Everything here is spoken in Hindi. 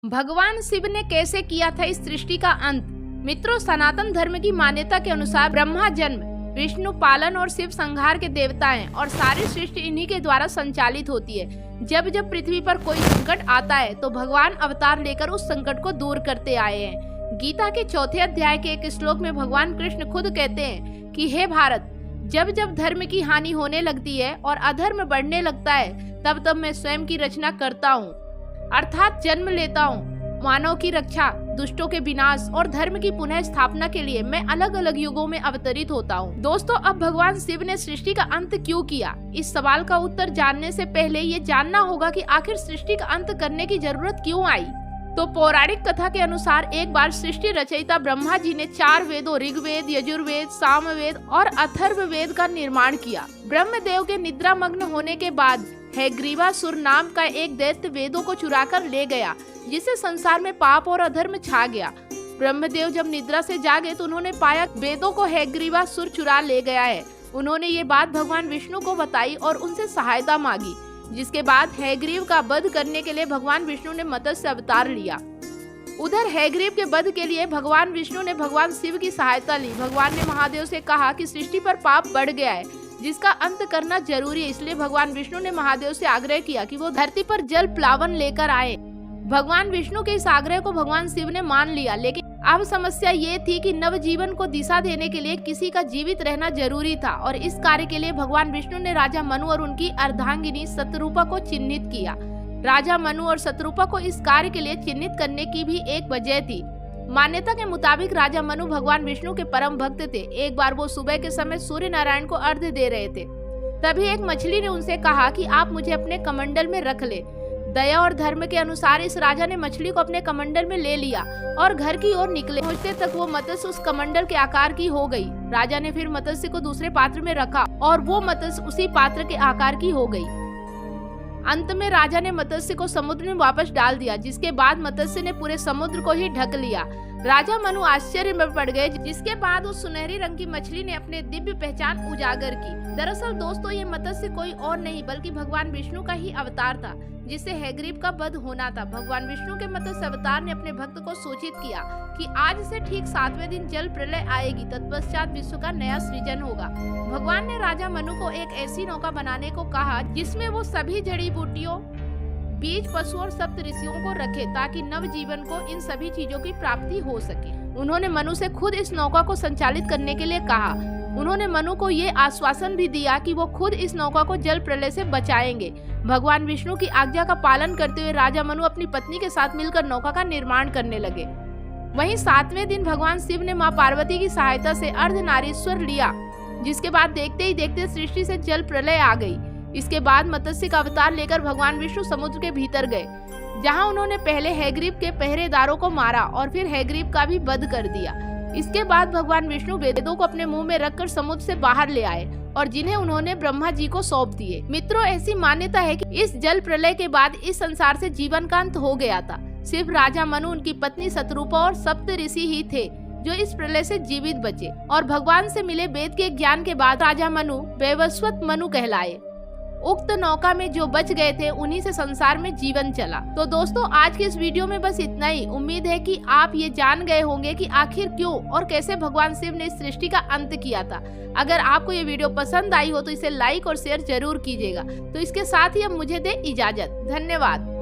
भगवान शिव ने कैसे किया था इस सृष्टि का अंत। मित्रों, सनातन धर्म की मान्यता के अनुसार ब्रह्मा जन्म, विष्णु पालन और शिव संहार के देवता हैं और सारी सृष्टि इन्हीं के द्वारा संचालित होती है। जब जब पृथ्वी पर कोई संकट आता है तो भगवान अवतार लेकर उस संकट को दूर करते आए हैं। गीता के चौथे अध्याय के एक श्लोक में भगवान कृष्ण खुद कहते हैं कि हे भारत, जब जब धर्म की हानि होने लगती है और अधर्म बढ़ने लगता है तब तब मैं स्वयं की रचना करता हूँ, अर्थात जन्म लेता हूँ। मानव की रक्षा, दुष्टों के विनाश और धर्म की पुनः स्थापना के लिए मैं अलग अलग युगों में अवतरित होता हूँ। दोस्तों, अब भगवान शिव ने सृष्टि का अंत क्यों किया, इस सवाल का उत्तर जानने से पहले ये जानना होगा कि आखिर सृष्टि का अंत करने की जरूरत क्यों आई। तो पौराणिक कथा के अनुसार एक बार सृष्टि रचयिता ब्रह्मा जी ने 4 वेदों ऋग्वेद, यजुर्वेद, सामवेद और अथर्ववेद का निर्माण किया। ब्रह्मदेव के निद्रा मग्न होने के बाद हैग्रीवासुर नाम का एक दैत्य वेदों को चुराकर ले गया, जिससे संसार में पाप और अधर्म छा गया। ब्रह्मदेव जब निद्रा से जागे तो उन्होंने पाया वेदों को हैग्रीवासुर चुरा ले गया है। उन्होंने ये बात भगवान विष्णु को बताई और उनसे सहायता मांगी, जिसके बाद हैग्रीव का वध करने के लिए भगवान विष्णु ने मत्स्य अवतार लिया। उधर हैग्रीव के वध के लिए भगवान विष्णु ने भगवान शिव की सहायता ली। भगवान ने महादेव से कहा कि सृष्टि पर पाप बढ़ गया है, जिसका अंत करना जरूरी है। इसलिए भगवान विष्णु ने महादेव से आग्रह किया कि वो धरती पर जल प्लावन लेकर आए। भगवान विष्णु के इस आग्रह को भगवान शिव ने मान लिया, लेकिन अब समस्या ये थी कि नवजीवन को दिशा देने के लिए किसी का जीवित रहना जरूरी था और इस कार्य के लिए भगवान विष्णु ने राजा मनु और उनकी अर्धांगिनी शतरूपा को चिन्हित किया। राजा मनु और शतरूपा को इस कार्य के लिए चिन्हित करने की भी एक वजह थी। मान्यता के मुताबिक राजा मनु भगवान विष्णु के परम भक्त थे। एक बार वो सुबह के समय सूर्य नारायण को अर्घ्य दे रहे थे, तभी एक मछली ने उनसे कहा कि आप मुझे अपने कमंडल में रख ले। दया और धर्म के अनुसार इस राजा ने मछली को अपने कमंडल में ले लिया और घर की ओर निकले। पहुंचते तक वो मत्स्य उस कमंडल के आकार की हो गई। राजा ने फिर मत्स्य को दूसरे पात्र में रखा और वो मत्स्य उसी पात्र के आकार की हो गई। अंत में राजा ने मत्स्य को समुद्र में वापस डाल दिया, जिसके बाद मत्स्य ने पूरे समुद्र को ही ढक लिया। राजा मनु आश्चर्य में पड़ गए, जिसके बाद उस सुनहरी रंग की मछली ने अपने दिव्य पहचान उजागर की। दरअसल दोस्तों, ये मत्स्य कोई और नहीं बल्कि भगवान विष्णु का ही अवतार था, जिससे हैग्रीव का वध होना था। भगवान विष्णु के मत्स्य अवतार ने अपने भक्त को सूचित किया कि आज से ठीक 7वें दिन जल प्रलय आएगी, तत्पश्चात विश्व का नया सृजन होगा। भगवान ने राजा मनु को एक ऐसी नौका बनाने को कहा जिसमें वो सभी जड़ी बूटियों, बीज, पशु और सप्त ऋषियों को रखे, ताकि नव जीवन को इन सभी चीजों की प्राप्ति हो सके। उन्होंने मनु से खुद इस नौका को संचालित करने के लिए कहा। उन्होंने मनु को ये आश्वासन भी दिया कि वो खुद इस नौका को जल प्रलय से बचाएंगे। भगवान विष्णु की आज्ञा का पालन करते हुए राजा मनु अपनी पत्नी के साथ मिलकर नौका का निर्माण करने लगे। वहीं 7वें दिन भगवान शिव ने माँ पार्वती की सहायता से अर्धनारीश्वर लिया, जिसके बाद देखते ही देखते सृष्टि से जल प्रलय आ गई। इसके बाद मत्स्य का अवतार लेकर भगवान विष्णु समुद्र के भीतर गए, जहां उन्होंने पहले हैग्रीव के पहरेदारों को मारा और फिर हैग्रीव का भी वध कर दिया। इसके बाद भगवान विष्णु वेदों को अपने मुंह में रखकर समुद्र से बाहर ले आए और जिन्हें उन्होंने ब्रह्मा जी को सौंप दिए। मित्रों, ऐसी मान्यता है कि इस जल प्रलय के बाद इस संसार से जीवन का अंत हो गया था। सिर्फ राजा मनु, उनकी पत्नी शतरूपा और सप्त ऋषि ही थे जो इस प्रलय से जीवित बचे और भगवान से मिले वेद के ज्ञान के बाद राजा मनु वैवस्वत मनु कहलाए। उक्त नौका में जो बच गए थे उन्हीं से संसार में जीवन चला। तो दोस्तों, आज के इस वीडियो में बस इतना ही। उम्मीद है कि आप ये जान गए होंगे कि आखिर क्यों और कैसे भगवान शिव ने इस सृष्टि का अंत किया था। अगर आपको ये वीडियो पसंद आई हो तो इसे लाइक और शेयर जरूर कीजिएगा। तो इसके साथ ही अब मुझे दे इजाजत। धन्यवाद।